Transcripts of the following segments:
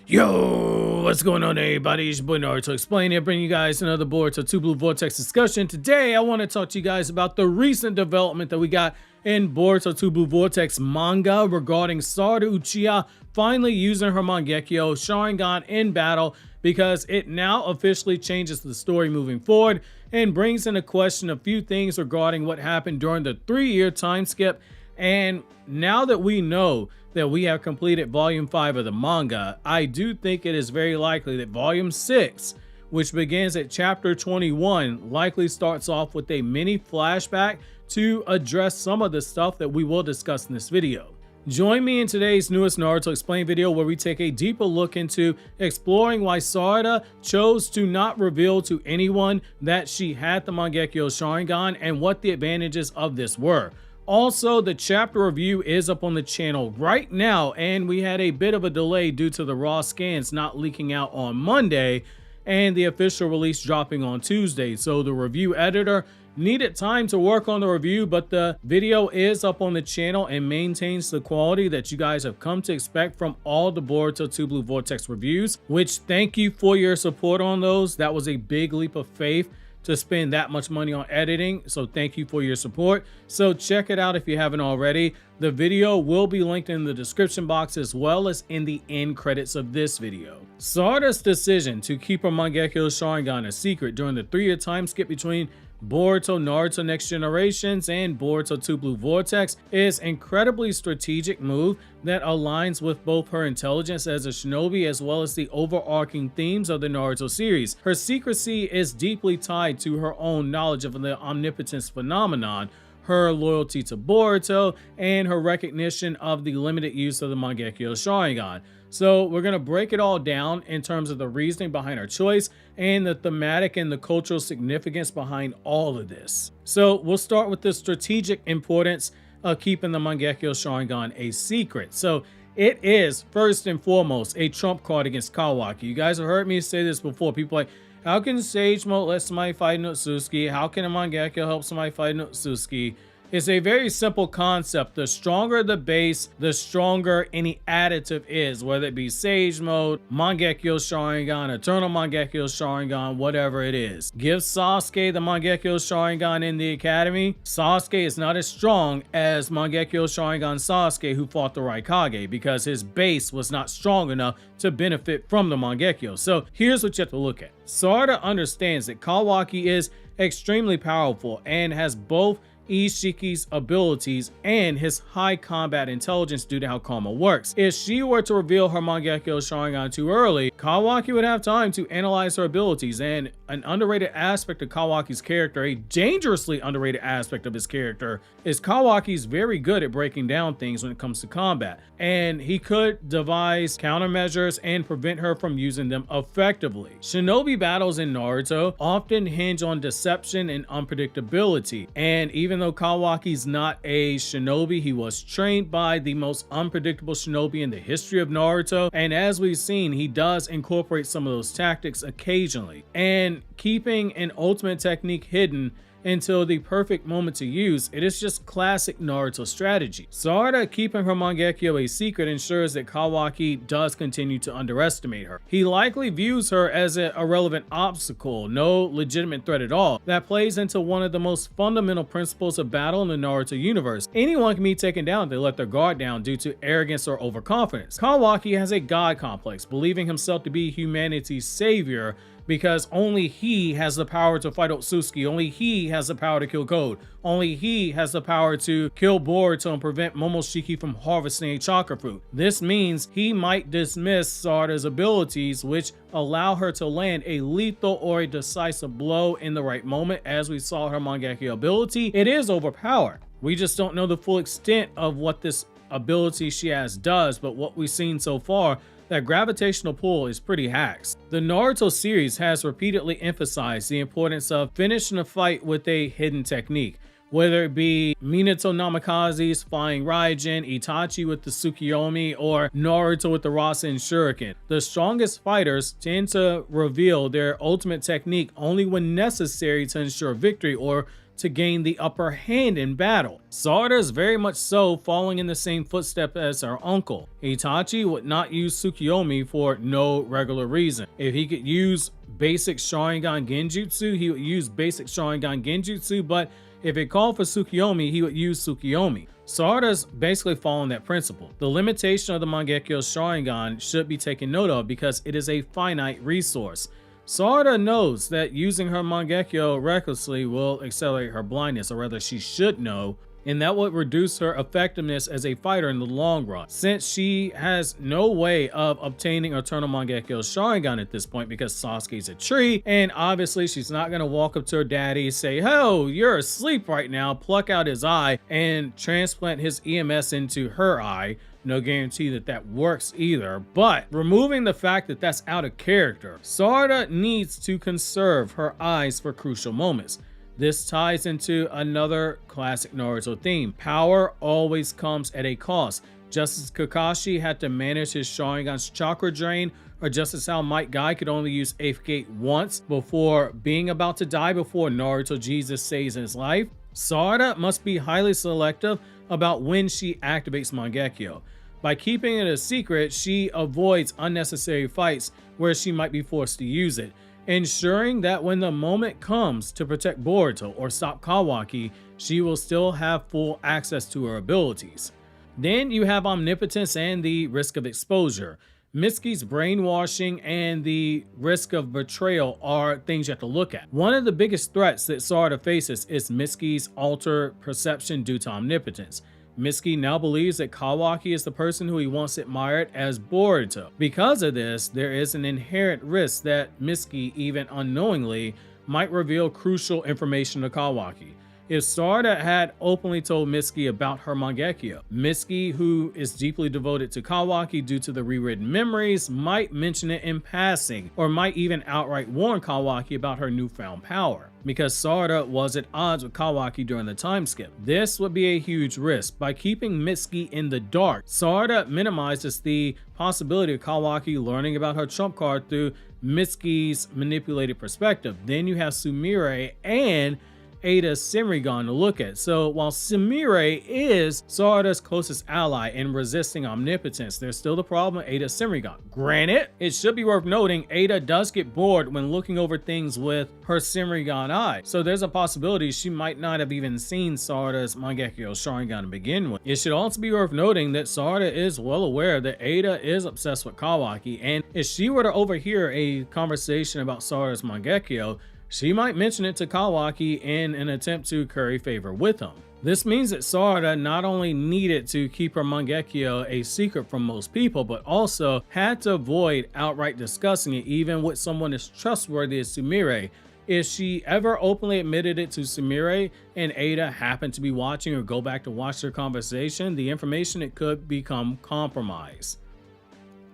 Yo, what's going on, everybody? It's your boy Naruto Explain here, bringing you guys another Boruto 2 Blue Vortex discussion. Today, I want to talk to you guys about the recent development that we got in Boruto 2 Blue Vortex manga regarding Sarada Uchiha finally using her Mangekyou Sharingan in battle, because it now officially changes the story moving forward and brings into question a few things regarding what happened during the 3-year time skip. And now that we know that we have completed volume 5 of the manga, I do think it is very likely that volume 6, which begins at chapter 21, likely starts off with a mini flashback to address some of the stuff that we will discuss in this video. Join me in today's newest Naruto Explain video, where we take a deeper look into exploring why Sarada chose to not reveal to anyone that she had the Mangekyou Sharingan and what the advantages of this were. Also, the chapter review is up on the channel right now, and we had a bit of a delay due to the raw scans not leaking out on Monday and the official release dropping on Tuesday. So the review editor needed time to work on the review, but the video is up on the channel and maintains the quality that you guys have come to expect from all the Boruto 2 Blue Vortex reviews, which thank you for your support on those. That was a big leap of faith to spend that much money on editing, so thank you for your support. So check it out if you haven't already. The video will be linked in the description box as well as in the end credits of this video. Sarada's decision to keep her Mangekyou Sharingan a secret during the 3-year time skip between Boruto Naruto Next Generations and Boruto 2 Blue Vortex is an incredibly strategic move that aligns with both her intelligence as a shinobi as well as the overarching themes of the Naruto series. Her secrecy is deeply tied to her own knowledge of the omnipotence phenomenon, her loyalty to Boruto, and her recognition of the limited use of the Mangekyou Sharingan. So we're going to break it all down in terms of the reasoning behind our choice and the thematic and the cultural significance behind all of this. So we'll start with the strategic importance of keeping the Mangekyou Sharingan a secret. So it is first and foremost a trump card against Kawaki. You guys have heard me say this before. People are like, how can Sage Mode let somebody fight Notsuki? How can a Mangekyou help somebody fight Notsuki? It's a very simple concept. The stronger the base, the stronger any additive is, whether it be Sage Mode, Mangekyou Sharingan, Eternal Mangekyou Sharingan, whatever it is. Give Sasuke the Mangekyou Sharingan in the academy. Sasuke is not as strong as Mangekyou Sharingan Sasuke, who fought the Raikage, because his base was not strong enough to benefit from the Mangekyou. So here's what you have to look at. Sarada understands that Kawaki is extremely powerful and has both Ishiki's abilities and his high combat intelligence due to how Karma works. If she were to reveal her Mangekyou Sharingan too early, Kawaki would have time to analyze her abilities, and an underrated aspect of Kawaki's character, a dangerously underrated aspect of his character, is Kawaki's very good at breaking down things when it comes to combat, and he could devise countermeasures and prevent her from using them effectively. Shinobi battles in Naruto often hinge on deception and unpredictability, and even though Kawaki's not a shinobi, he was trained by the most unpredictable shinobi in the history of Naruto, and as we've seen, he does incorporate some of those tactics occasionally. And keeping an ultimate technique hidden until the perfect moment to use it is just classic Naruto strategy. Sarada keeping her Mangekyou a secret ensures that Kawaki does continue to underestimate her. He likely views her as an irrelevant obstacle, no legitimate threat at all. That plays into one of the most fundamental principles of battle in the Naruto universe. Anyone can be taken down if they let their guard down due to arrogance or overconfidence. Kawaki has a god complex, believing himself to be humanity's savior, because only he has the power to fight Otsutsuki, only he has the power to kill Code, only he has the power to kill Boruto and prevent Momoshiki from harvesting a chakra fruit. This means he might dismiss Sarada's abilities, which allow her to land a lethal or a decisive blow in the right moment. As we saw her Mangekyou ability, it is overpowered. We just don't know the full extent of what this ability she has does, but what we've seen so far, that gravitational pull is pretty hacks. The Naruto series has repeatedly emphasized the importance of finishing a fight with a hidden technique, whether it be Minato Namikaze's Flying Raijin, Itachi with the Tsukiyomi, or Naruto with the Rasen Shuriken. The strongest fighters tend to reveal their ultimate technique only when necessary to ensure victory or to gain the upper hand in battle. Sarada is very much so following in the same footsteps as her uncle. Itachi would not use Tsukuyomi for no regular reason. If he could use basic Sharingan Genjutsu, he would use basic Sharingan Genjutsu, but if it called for Tsukuyomi, he would use Tsukuyomi. Sarada's basically following that principle. The limitation of the Mangekyou Sharingan should be taken note of because it is a finite resource. Sarada knows that using her Mangekyou recklessly will accelerate her blindness, or rather she should know, and that would reduce her effectiveness as a fighter in the long run. Since she has no way of obtaining Eternal Mangekyou Sharingan at this point because Sasuke's a tree, and obviously she's not going to walk up to her daddy, say, "Oh, you're asleep right now," pluck out his eye and transplant his EMS into her eye. No guarantee that that works either, but removing the fact that that's out of character, Sarada needs to conserve her eyes for crucial moments. This ties into another classic Naruto theme. Power always comes at a cost. Just as Kakashi had to manage his Sharingan's chakra drain, or just as how Might Guy could only use 8th Gate once before being about to die before Naruto Jesus saves his life, Sarada must be highly selective about when she activates Mangekyou. By keeping it a secret, she avoids unnecessary fights where she might be forced to use it, ensuring that when the moment comes to protect Boruto or stop Kawaki, she will still have full access to her abilities. Then you have omnipotence and the risk of exposure. Mitsuki's brainwashing and the risk of betrayal are things you have to look at. One of the biggest threats that Sarada faces is Mitsuki's altered perception due to omnipotence. Mitsuki now believes that Kawaki is the person who he once admired as Boruto. Because of this, there is an inherent risk that Mitsuki, even unknowingly, might reveal crucial information to Kawaki. If Sarada had openly told Mitsuki about her Mangekyou, Mitsuki, who is deeply devoted to Kawaki due to the rewritten memories, might mention it in passing, or might even outright warn Kawaki about her newfound power, because Sarada was at odds with Kawaki during the time skip. This would be a huge risk. By keeping Mitsuki in the dark, Sarada minimizes the possibility of Kawaki learning about her trump card through Mitsuki's manipulated perspective. Then you have Sumire and Ada's senrigan to look at. So while Sumire is Sarada's closest ally in resisting omnipotence, there's still the problem with Ada's senrigan. Granted, it should be worth noting Ada does get bored when looking over things with her senrigan eye, so there's a possibility she might not have even seen Sarada's Mangekyou Sharingan to begin with. It should also be worth noting that Sarada is well aware that Ada is obsessed with Kawaki, and if she were to overhear a conversation about Sarada's Mangekyou, she might mention it to Kawaki in an attempt to curry favor with him. This means that Sarada not only needed to keep her Mangekyou a secret from most people, but also had to avoid outright discussing it even with someone as trustworthy as Sumire. If she ever openly admitted it to Sumire and Ada happened to be watching or go back to watch their conversation, the information it could become compromised.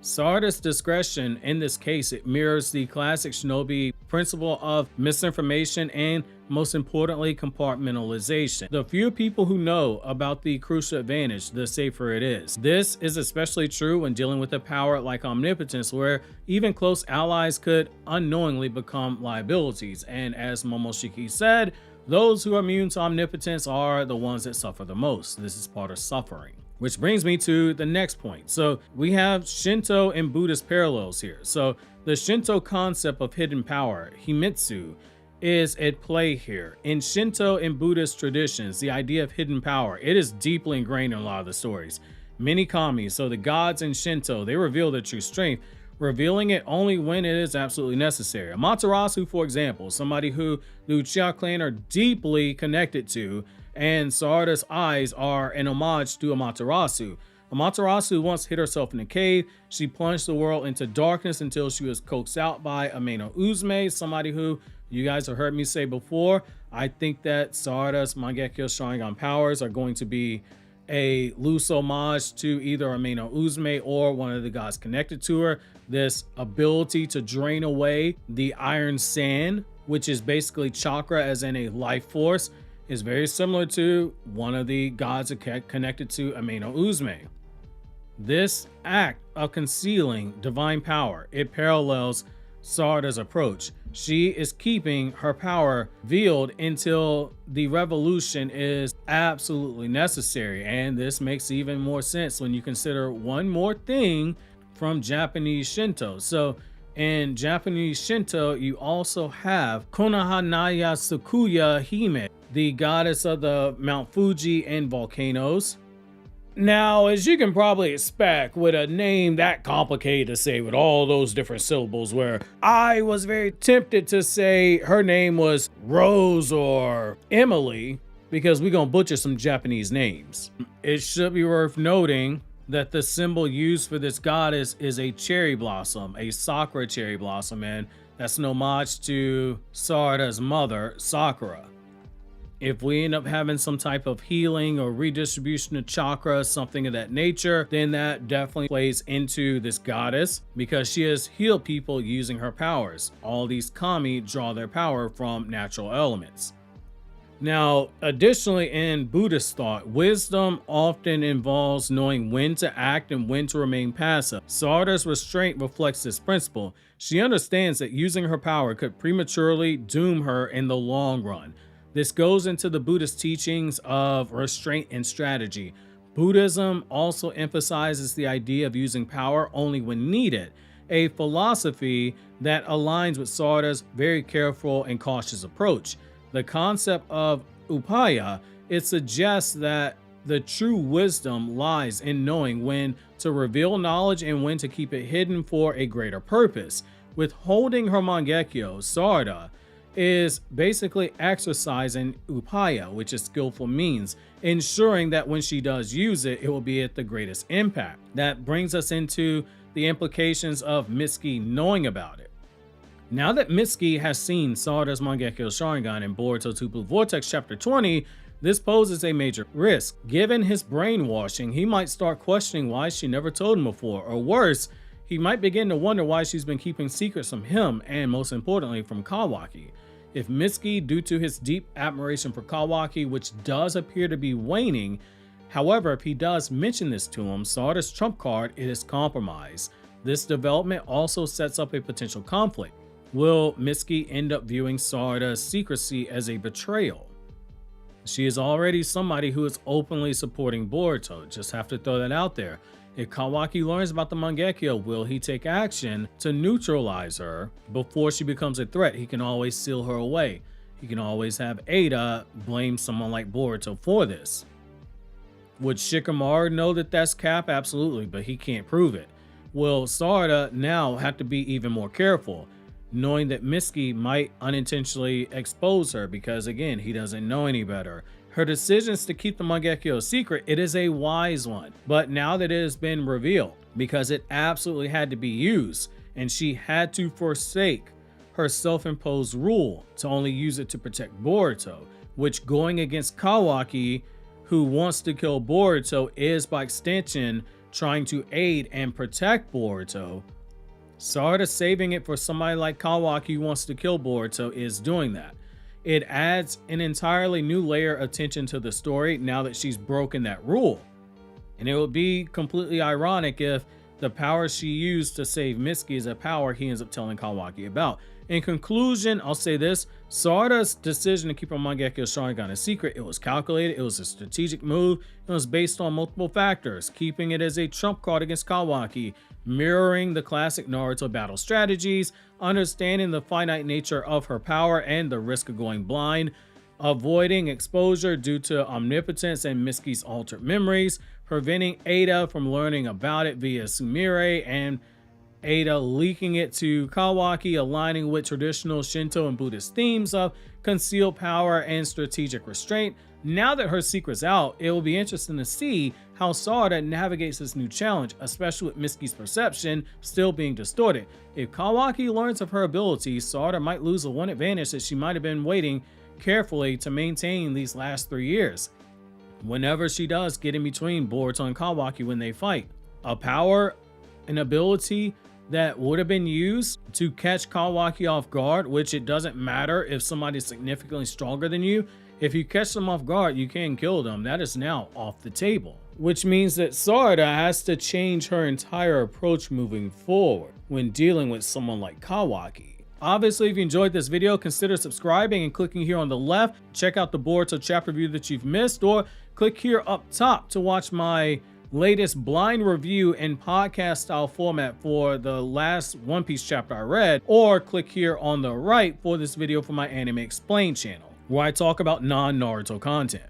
Sarada's discretion in this case, it mirrors the classic shinobi principle of misinformation and, most importantly, compartmentalization. The fewer people who know about the crucial advantage, the safer it is. This is especially true when dealing with a power like omnipotence, where even close allies could unknowingly become liabilities. And as Momoshiki said, those who are immune to omnipotence are the ones that suffer the most. This is part of suffering. Which brings me to the next point. So we have Shinto and Buddhist parallels here. So the Shinto concept of hidden power, Himitsu, is at play here. In Shinto and Buddhist traditions, the idea of hidden power, it is deeply ingrained in a lot of the stories. Many kami, so the gods in Shinto, they reveal their true strength, revealing it only when it is absolutely necessary. Amaterasu, for example, somebody who the Uchiha clan are deeply connected to, and Sarada's eyes are an homage to Amaterasu. Amaterasu once hid herself in a cave. She plunged the world into darkness until she was coaxed out by Ameno Uzume, somebody who you guys have heard me say before. I think that Sarada's Mangekyou Sharingan powers are going to be a loose homage to either Ameno Uzume or one of the gods connected to her. This ability to drain away the iron sand, which is basically chakra as in a life force, is very similar to one of the gods connected to Ameno Uzume. This act of concealing divine power, it parallels Sarada's approach. She is keeping her power veiled until the revolution is absolutely necessary. And this makes even more sense when you consider one more thing from Japanese Shinto. So in Japanese Shinto, you also have Konohanaya Tsukuya Hime, the goddess of the Mount Fuji and volcanoes. Now, as you can probably expect, with a name that complicated to say with all those different syllables, where I was very tempted to say her name was Rose or Emily, because we're gonna butcher some Japanese names. It should be worth noting that the symbol used for this goddess is a cherry blossom, a Sakura cherry blossom, and that's an homage to Sarada's mother, Sakura. If we end up having some type of healing or redistribution of chakra, something of that nature, then that definitely plays into this goddess because she has healed people using her powers. All these kami draw their power from natural elements. Now, additionally, in Buddhist thought, wisdom often involves knowing when to act and when to remain passive. Sarada's restraint reflects this principle. She understands that using her power could prematurely doom her in the long run. This goes into the Buddhist teachings of restraint and strategy. Buddhism also emphasizes the idea of using power only when needed, a philosophy that aligns with Sarada's very careful and cautious approach. The concept of upaya, it suggests that the true wisdom lies in knowing when to reveal knowledge and when to keep it hidden for a greater purpose. Withholding her Mangekyou, Sarada is basically exercising upaya, which is skillful means, ensuring that when she does use it, it will be at the greatest impact. That brings us into the implications of Mitsuki knowing about it. Now that Mitsuki has seen Sarada's Mangekyou Sharingan in Boruto 2 Blue Vortex Chapter 20, this poses a major risk. Given his brainwashing, he might start questioning why she never told him before, or worse, he might begin to wonder why she's been keeping secrets from him and, most importantly, from Kawaki. If Mitsuki, due to his deep admiration for Kawaki, which does appear to be waning, however, if he does mention this to him, Sarada's trump card is compromised. This development also sets up a potential conflict. Will Mitsuki end up viewing Sarada's secrecy as a betrayal? She is already somebody who is openly supporting Boruto, just have to throw that out there. If Kawaki learns about the Mangekyou, will he take action to neutralize her before she becomes a threat? He can always seal her away. He can always have Ada blame someone like Boruto for this. Would Shikamaru know that that's cap? Absolutely, but he can't prove it. Will Sarada now have to be even more careful, knowing that Mitsuki might unintentionally expose her because, again, he doesn't know any better. Her decisions to keep the Mangekyou a secret, it is a wise one. But now that it has been revealed, because it absolutely had to be used, and she had to forsake her self-imposed rule to only use it to protect Boruto, which going against Kawaki, who wants to kill Boruto, is by extension trying to aid and protect Boruto. Sarada saving it for somebody like Kawaki who wants to kill Boruto is doing that. It adds an entirely new layer of tension to the story now that she's broken that rule. And it would be completely ironic if the power she used to save Mitsuki is a power he ends up telling Kawaki about. In conclusion, I'll say this: Sarada's decision to keep her Mangekyou Sharingan a secret, it was calculated, it was a strategic move, it was based on multiple factors, keeping it as a trump card against Kawaki, mirroring the classic Naruto battle strategies, understanding the finite nature of her power and the risk of going blind, avoiding exposure due to omnipotence and Mitsuki's altered memories, preventing Ada from learning about it via Sumire, and Ada leaking it to Kawaki, aligning with traditional Shinto and Buddhist themes of concealed power and strategic restraint. Now that her secret's out, it will be interesting to see how Sarada navigates this new challenge, especially with Mitsuki's perception still being distorted. If Kawaki learns of her abilities, Sarada might lose the one advantage that she might have been waiting carefully to maintain these last 3 years. Whenever she does get in between Boruto and Kawaki when they fight, a power, an ability that would have been used to catch Kawaki off guard, which it doesn't matter if somebody's significantly stronger than you. If you catch them off guard, you can kill them. That is now off the table, which means that Sarada has to change her entire approach moving forward when dealing with someone like Kawaki. Obviously, if you enjoyed this video, consider subscribing and clicking here on the left. Check out the Boruto chapter review that you've missed, or click here up top to watch my latest blind review in podcast style format for the last One Piece chapter I read, or click here on the right for this video for my Anime Explained channel, where I talk about non-Naruto content.